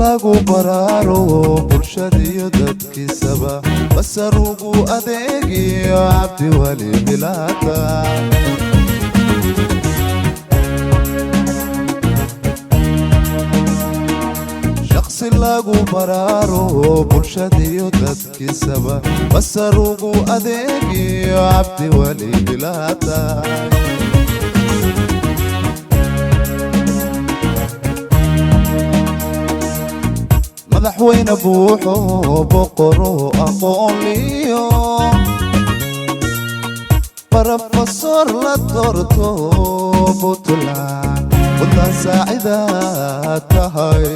lagu baraaro bulshadiyo dadkiisaba basarugu adeegiyo cabdi wali bilaata shakhsi lagu baraaro bulshadiyo dadkiisaba basarugu adeegiyo cabdi wali bilaata madaxweyne buuxo boqoro aqoon liyo barofesor la doorto Puntland waddan saacida tahay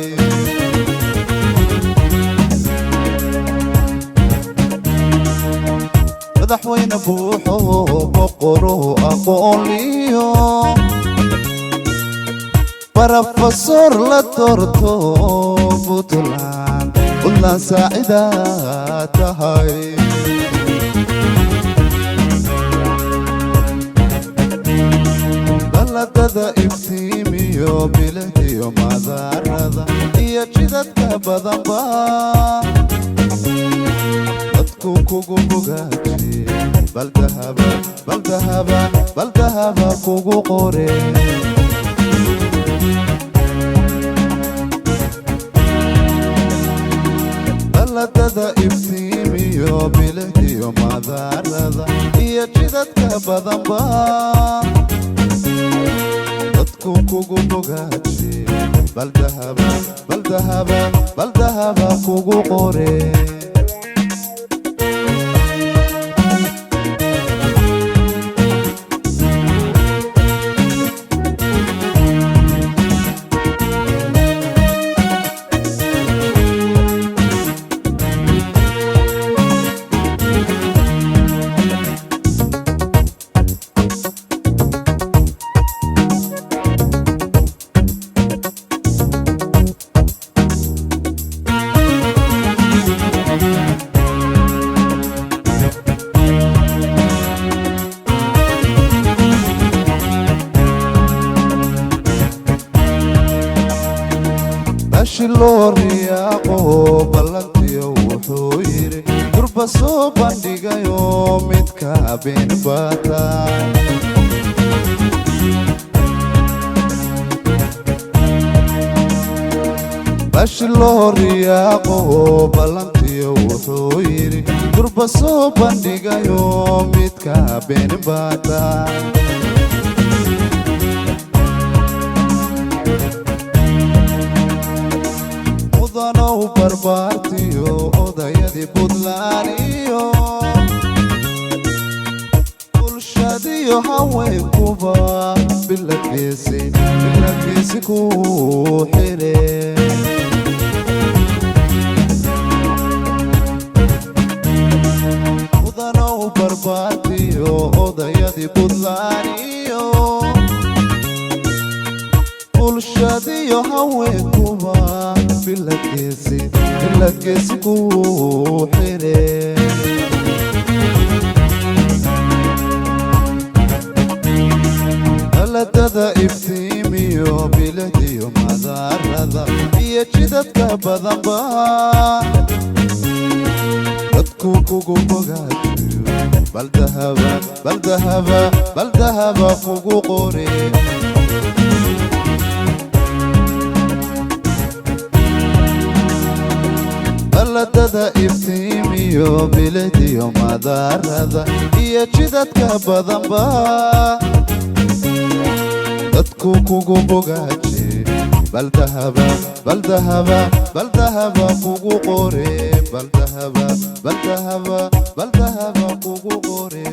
madaxweyne buuxo boqoro aqoon liyo barofesor la doorto Puntland waddan saacida tahay baladada iftiimiyo biladiyo madarada iyo jidadka badanba dadku kugu bogaaji baldahaba kugu qore baladada iftiimiyo biladiyo madarada iyo jidadka badanba dadku kugu bogaaji baldahaba kugu qore loo riyaaqo ballantiyo wuxuu yiri durba soo bandhigayo midka been baatay bashi loo riyaaqo ballantiyo wuxuu yiri durba soo bandhigayo midka been baatay mudanow barbaartiyo odayadii Puntland iyo bulshadiyo haweenkuba biladgeesi ku xire mudanow barbaartiyo odayadii Puntland iyo bulshadiyo haweenkuba biladgeesi ku xire baladada iftiimiyo biladiyo madarada iyo jidadka badanba dadku kugu bogaajiyo baldahaba kugu qore baladada iftiimiyo biladiyo madarada iyo jidadka badanba dadku kugu bogaaji baldahaba kugu qore baldahaba kugu qore